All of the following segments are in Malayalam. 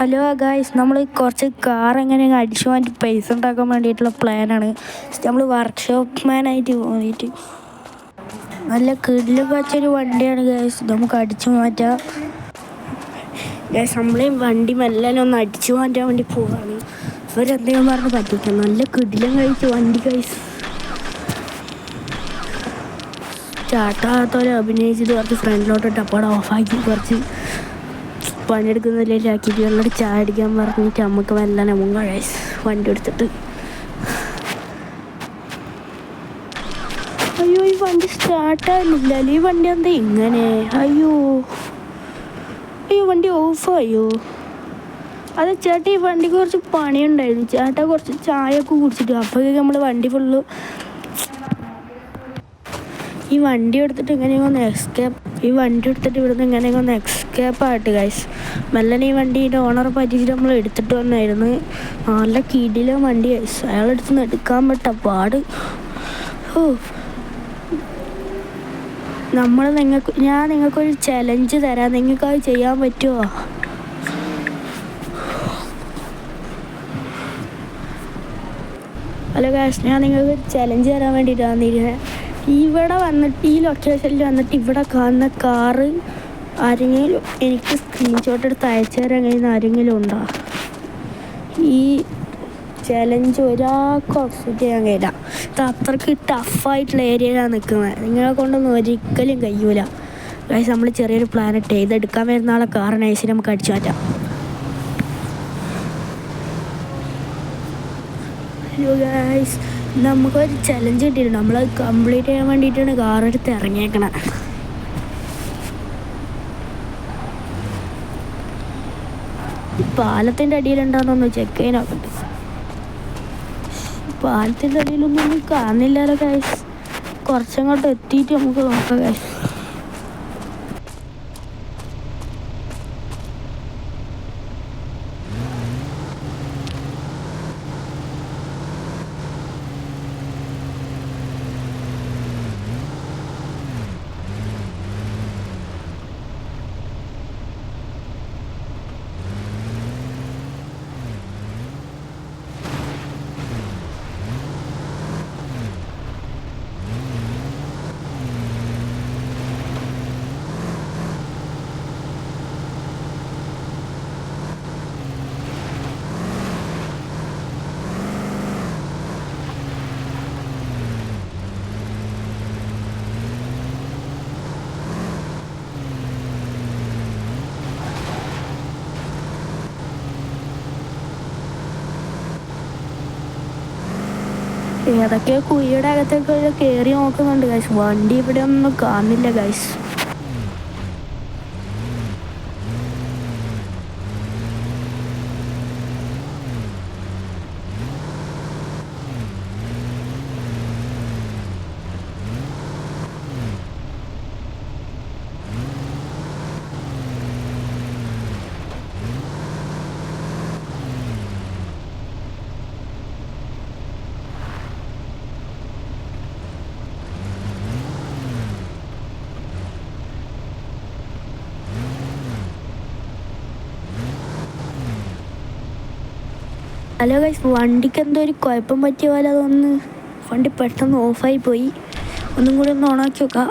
ഹലോ ഗായ്സ്, നമ്മൾ കുറച്ച് കാർ എങ്ങനെ അടിച്ചു മാറ്റി പൈസ ഉണ്ടാക്കാൻ വേണ്ടിയിട്ടുള്ള പ്ലാനാണ്. നമ്മൾ വർക്ക്ഷോപ്പ് മാനായിട്ട് പോയിട്ട് നല്ല കിടിലം വെച്ചൊരു വണ്ടിയാണ് ഗായ്സ്. നമുക്ക് അടിച്ചു മാറ്റാം ഗായ്സ്. നമ്മളെ വണ്ടി മെല്ലെ ഒന്ന് അടിച്ചു മാറ്റാൻ വേണ്ടി പോവാണ്. ഇവരെന്തെങ്കിലും പറഞ്ഞ് പറ്റിക്കാം. നല്ല കിടിലം കഴിച്ച് വണ്ടി ഗായ്സ്. സ്റ്റാർട്ടാകാത്തോലെ അഭിനയിച്ചിട്ട് കുറച്ച് ഫ്രണ്ടിലോട്ട് ടപ്പാടെ ഓഫാക്കി കുറച്ച് പണിയെടുക്കുന്നില്ലാക്കിയിട്ട് വെള്ളം ചായ അടിക്കാൻ പറഞ്ഞിട്ട് നമുക്ക് മെല്ലെ മുങ്ങ ഗൈസ്. വണ്ടി എടുത്തിട്ട് അയ്യോ ഈ വണ്ടി സ്റ്റാർട്ടാകുന്നില്ല. ഈ വണ്ടി എന്താ ഇങ്ങനെ? അയ്യോ അയ്യോ വണ്ടി ഓഫായോ? അത് ചേട്ടാ ഈ വണ്ടിക്ക് കുറച്ച് പണിയുണ്ടായിരുന്നു. ചേട്ടാ കുറച്ച് ചായയൊക്കെ കുടിച്ചിട്ട് അപ്പോഴേക്കും നമ്മൾ വണ്ടി ഫുള്ള് ഈ വണ്ടി എടുത്തിട്ട് ഇങ്ങനെയൊന്ന് ഇവിടുന്ന് ഇങ്ങനെയൊന്ന് എക്സ്കേപ്പ് ആയിട്ട് ഗൈസ്. മെല്ലനെ ഈ വണ്ടീൻ്റെ ഓണറെ പറ്റിയിട്ട് നമ്മൾ എടുത്തിട്ട് വന്നായിരുന്നു. നല്ല കിടിലം വണ്ടി ഗൈസ്. അയാളെടുത്ത് നിന്ന് എടുക്കാൻ പറ്റ പാട്. ഞാൻ നിങ്ങൾക്കൊരു ചലഞ്ച് തരാം. നിങ്ങൾക്കത് ചെയ്യാൻ പറ്റുമോ? ഹലോ ഗൈസ്, ഞാൻ നിങ്ങൾക്ക് ചലഞ്ച് തരാൻ വേണ്ടിയിട്ടാണ് വന്നിരുന്നത്. ഇവിടെ വന്നിട്ട് ഈ ലൊക്കേഷനിൽ വന്നിട്ട് ഇവിടെ കാണുന്ന കാറ് ആരെങ്കിലും എനിക്ക് സ്ക്രീൻഷോട്ട് എടുത്ത് അയച്ചു തരാൻ കഴിയുന്ന ആരെങ്കിലും ഉണ്ടോ? ഈ ചലഞ്ച് ഒരാൾക്കും അക്സെപ്റ്റ് ചെയ്യാൻ കഴിയില്ല. ഇത് അത്രയ്ക്ക് ടഫായിട്ടുള്ള ഏരിയയിലാണ് നിൽക്കുന്നത്. നിങ്ങളെ കൊണ്ടൊന്നും ഒരിക്കലും കഴിയൂല ഗൈസ്. നമ്മൾ ചെറിയൊരു പ്ലാനിട്ട് ഇതെടുക്കാൻ വരുന്ന ആളെ കാർ നൈസിൽ നമുക്ക് അടിച്ചു മാറ്റാം. ഹലോ ഗൈസ്, നമുക്കൊരു ചലഞ്ച് കിട്ടിയിട്ടുണ്ട്. നമ്മളത് കംപ്ലീറ്റ് ചെയ്യാൻ വേണ്ടിയിട്ടാണ് കാറെടുത്ത് ഇറങ്ങിയേക്കണത്. പാലത്തിൻ്റെ അടിയിലുണ്ടാകുന്നൊന്ന് ചെക്ക് ചെയ്യാൻ നോക്കട്ടെ. പാലത്തിൻ്റെ അടിയിലൊന്നും കാണുന്നില്ലല്ലോ ഗൈസ്. കുറച്ചങ്ങോട്ട് എത്തിയിട്ട് നമുക്ക് നോക്കാം ഗൈസ്. ഏതൊക്കെയോ കുഴിയുടെ അകത്തൊക്കെ കയറി നോക്കുന്നുണ്ട് ഗൈസ്. വണ്ടി ഇവിടെ ഒന്നും കാണുന്നില്ല ഗൈസ്. ഹലോ ഗൈസ്, വണ്ടിക്ക് എന്തോ ഒരു കുഴപ്പം പറ്റിയ പോലെ അതൊന്ന് വണ്ടി പെട്ടെന്ന് ഓഫായി പോയി. ഒന്നും കൂടി ഒന്ന് ഓണാക്കി നോക്കാം.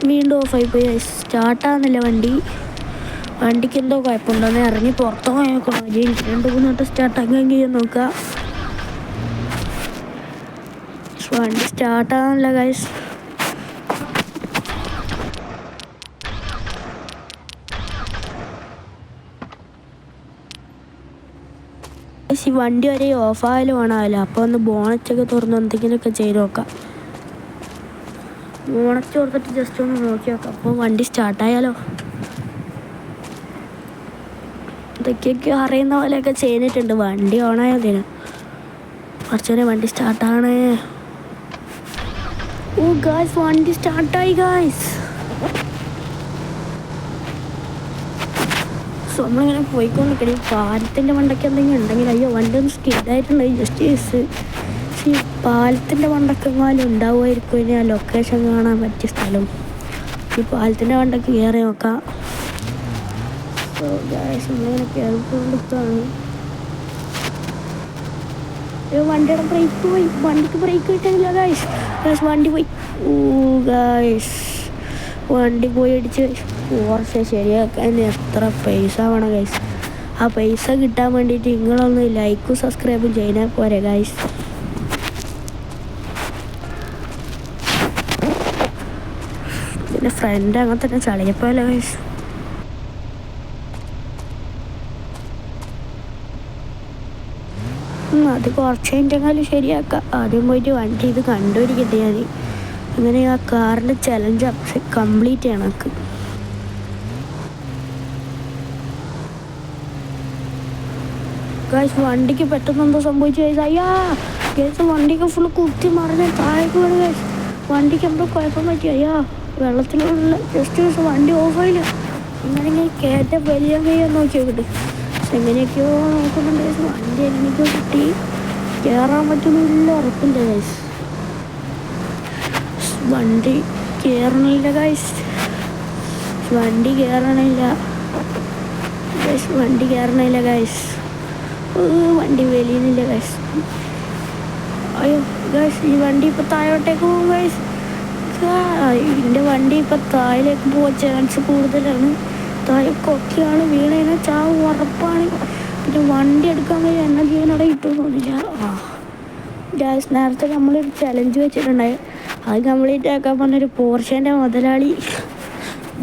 വീണ്ടും ഓഫായി പോയി ഗൈസ്. സ്റ്റാർട്ടാകുന്നില്ല വണ്ടിക്ക് എന്തോ കുഴപ്പമുണ്ടോന്ന് ഇറങ്ങി പുറത്ത് പോയി നോക്കണം. 2-3 വട്ടം സ്റ്റാർട്ടാക്കാൻ കഴിയും നോക്കാം. വണ്ടി സ്റ്റാർട്ടാകുന്നില്ല ഗൈസ്. ഈ വണ്ടി വരെ ഓഫായാലും വേണമല്ലോ. അപ്പോൾ ഒന്ന് ബോണറ്റൊക്കെ തുറന്ന് എന്തെങ്കിലുമൊക്കെ ചെയ്ത് നോക്കാം. ബോണറ്റ് തുറന്നിട്ട് ജസ്റ്റ് ഒന്ന് നോക്കി നോക്കാം. അപ്പോൾ വണ്ടി സ്റ്റാർട്ടായാലോ. ഇതൊക്കെയൊക്കെ അറിയുന്ന പോലെയൊക്കെ ചെയ്തിട്ടുണ്ട്. വണ്ടി ഓണായതിന് കുറച്ചുകൂടെ വണ്ടി സ്റ്റാർട്ടാണ്. ഓ ഗായ്സ്, വണ്ടി സ്റ്റാർട്ടായി ഗായ്സ്. നമ്മളിങ്ങനെ പോയിക്കൊണ്ടിരിക്കണേ. പാലത്തിൻ്റെ മണ്ടയ്ക്ക് എന്തെങ്കിലും ഉണ്ടെങ്കിൽ അയ്യോ വണ്ടി ഒന്ന് സ്കിഡായിട്ടുണ്ടായി ജസ്റ്റ്. ഈ പാലത്തിൻ്റെ മണ്ടക്കെങ്ങാനും ഉണ്ടാവുമായിരിക്കും ഇനി ആ ലൊക്കേഷൻ കാണാൻ പറ്റിയ സ്ഥലം. ഈ പാലത്തിൻ്റെ മണ്ടയ്ക്ക് കയറി നോക്കാം. നമ്മളിങ്ങനെ കയറിക്കൊണ്ടിരിക്കുകയാണ്. വണ്ടിയുടെ ബ്രേക്ക് പോയി, വണ്ടിക്ക് ബ്രേക്ക് കിട്ടാനില്ല ഗായ്സ്. വണ്ടി പോയി. ഗായ്സ് വണ്ടി പോയി അടിച്ച് കുറച്ച് ശരിയാക്കാൻ എത്ര പൈസ വേണം ഗായ്സ്? ആ പൈസ കിട്ടാൻ വേണ്ടിയിട്ട് നിങ്ങളൊന്ന് ലൈക്കും സബ്സ്ക്രൈബും ചെയ്താൽ പോരെ ഗായ്സ്. പിന്നെ ഫ്രണ്ട് അങ്ങനെ തന്നെ ചളിയപ്പോലെ ഗായ്സ്. അത് കുറച്ച് കഴിഞ്ഞെങ്കിലും ശരിയാക്കാം. ആദ്യം പോയിട്ട് വണ്ടി ഇത് കണ്ടുപിടിക്കട്ടെ ഞാൻ. അങ്ങനെ ആ കാറിൻ്റെ ചലഞ്ച് കംപ്ലീറ്റ് ചെയ്യണം എനിക്ക്. ഗായ്സ് വണ്ടിക്ക് പെട്ടെന്ന് എന്തോ സംഭവിച്ചു ഗായ്സ്. അയ്യാ ഗായ്സ് വണ്ടിക്ക് ഫുള്ള് കുത്തി മറിഞ്ഞ് താഴേക്ക് വീണ് ഗായ്സ്. വണ്ടിക്ക് എന്തോ കുഴപ്പം പറ്റി. അയ്യാ വെള്ളത്തിലുള്ള ജസ്റ്റ് വണ്ടി ഓഫായില്ല. ഇങ്ങനെ കയറ്റ വലിയ കയ്യാൻ നോക്കിയോട്ട് എങ്ങനെയൊക്കെയോ നോക്കുന്നുണ്ട് ഗായ്സ്. വണ്ടി എനിക്ക് കിട്ടി കയറാൻ പറ്റുന്നില്ല, ഉറപ്പില്ല ഗായ്സ്. വണ്ടി കയറണില്ല ഗായ്സ്, വണ്ടി കയറണില്ല ഗായ്സ്, വണ്ടി കയറണില്ല ഗായ്സ്. വണ്ടി വലിയുന്നില്ല ഗായ്സ്. അയ്യോ ഗായ്സ് ഈ വണ്ടി ഇപ്പം താഴോട്ടേക്ക് പോകും ഗായ്സ്. എൻ്റെ വണ്ടി ഇപ്പം താഴേക്ക് പോകാൻ ചാൻസ് കൂടുതലാണ്. താഴെ കൊക്കെയാണ് വീണേനെ ചാവ് ഉറപ്പാണ്. പിന്നെ വണ്ടി എടുക്കാൻ കഴിയും എണ്ണ ജീവനോടെ കിട്ടുമെന്ന് തോന്നില്ല. ഗായ്സ് നേരത്തെ നമ്മളൊരു ചലഞ്ച് വെച്ചിട്ടുണ്ടായി, അത് കംപ്ലീറ്റ് ആക്കാൻ പറഞ്ഞൊരു പോർഷേൻ്റെ മുതലാളി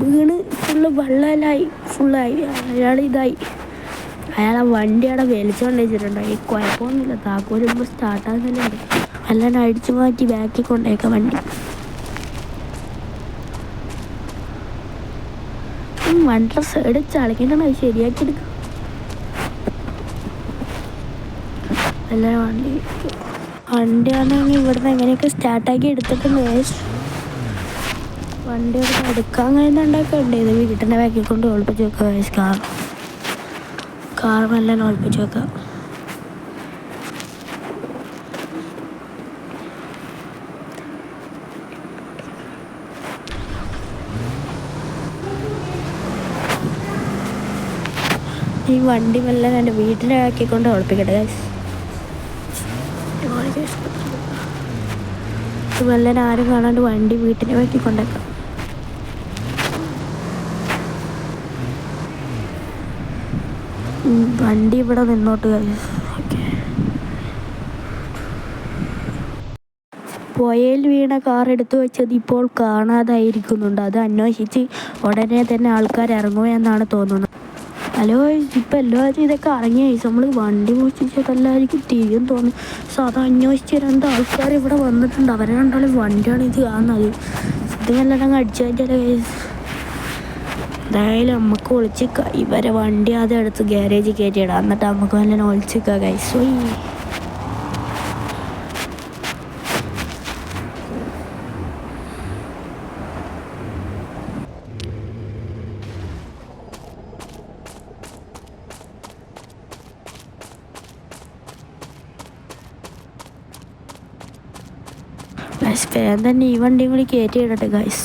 വീണ് ഫുള്ള് വെള്ളമെല്ലായി ഫുള്ളായി. അയാളിതായി അയാളെ വണ്ടി അവിടെ വലിച്ചുകൊണ്ട് വെച്ചിട്ടുണ്ടായി. കുഴപ്പമൊന്നുമില്ല, താക്കോലിപ്പോൾ സ്റ്റാർട്ടാകുന്നില്ല. അല്ലാണ്ട് അടിച്ചു മാറ്റി ബാക്കിൽ കൊണ്ടേക്കാം വണ്ടി. വണ്ടിയുടെ സൈഡ് ചളിക്കണ്ടായി ശരിയാക്കി എടുക്കാം. അല്ല വണ്ടിയാണെങ്കിൽ ഇവിടുന്ന് എങ്ങനെയൊക്കെ സ്റ്റാർട്ടാക്കി എടുത്തിട്ടുണ്ട്. വണ്ടി അവിടെ എടുക്കാൻ കഴിയുന്നുണ്ടൊക്കെ ഉണ്ട്. ഇത് വീട്ടിൻ്റെ ബാക്കിൽ കൊണ്ട് ഒളിപ്പിച്ച് വെക്കാം. കാർ മെല്ലെ ഒളിപ്പിച്ച് വെക്കാം. ഈ വണ്ടി മെല്ലെ എൻ്റെ വീട്ടിൻ്റെ ബാക്കിക്കൊണ്ട് ഒളിപ്പിക്കട്ടെ ഗൈസ്. മെല്ലെ ആരും കാണാണ്ട് വണ്ടി വീട്ടിൻ്റെ ബാക്കി കൊണ്ടേക്കാം. വണ്ടി ഇവിടെ നിന്നോട്ട് ഗൈസ്. ഓക്കെ, പുഴയിൽ വീണ കാർ എടുത്തു വെച്ചത് ഇപ്പോൾ കാണാതായിരിക്കുന്നുണ്ട്. അത് അന്വേഷിച്ച് ഉടനെ തന്നെ ആൾക്കാർ ഇറങ്ങുമെന്നാണ് തോന്നുന്നത്. ഹലോ ഇപ്പം എല്ലാവരും ഇതൊക്കെ ഇറങ്ങിയ നമ്മൾ വണ്ടി മോഷ്ടിച്ചതെല്ലാവർക്കും തീയും തോന്നി. സോ അത് അന്വേഷിച്ച് 2 ആൾക്കാർ ഇവിടെ വന്നിട്ടുണ്ട്. അവരെ കണ്ടാലും വണ്ടിയാണ് ഇത് കാണുന്നത്. ഇത് നല്ലോണം അടിച്ചു കഴിഞ്ഞാൽ എന്തായാലും നമുക്ക് ഒളിച്ചിക്കാം. ഇവരെ വണ്ടി ആദ്യം എടുത്ത് ഗ്യാരേജിൽ കയറ്റിയിടാം, എന്നിട്ട് നമുക്ക് നല്ലോണം ഒളിച്ചിക്കാം ഗൈസ്. വേഗം തന്നെ ഈ വണ്ടിയും കൂടി കയറ്റിയിടട്ടെ ഗൈസ്.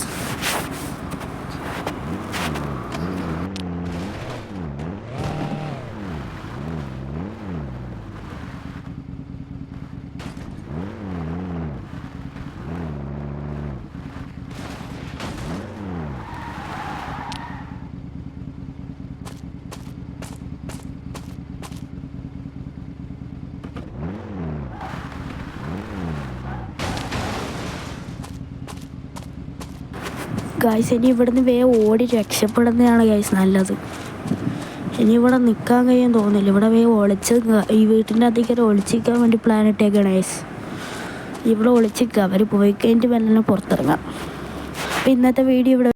ഗൈസ് ഇനി ഇവിടുന്ന് വേഗം ഓടി രക്ഷപ്പെടുന്നതാണ് ഗൈസ് നല്ലത്. ഇനി ഇവിടെ നിൽക്കാൻ കഴിയാൻ തോന്നില്ല. ഇവിടെ വേഗം ഒളിച്ച് ഈ വീട്ടിൻ്റെ അധികം ഒളിച്ചിരിക്കാൻ വേണ്ടി പ്ലാൻ ഇട്ടേക്കാണ് ഗൈസ്. ഇവിടെ ഒളിച്ചിരിക്കുക, അവർ പോയി കഴിഞ്ഞിട്ട് മെല്ലെ പുറത്തിറങ്ങാം. അപ്പോൾ ഇന്നത്തെ വീഡിയോ ഇവിടെ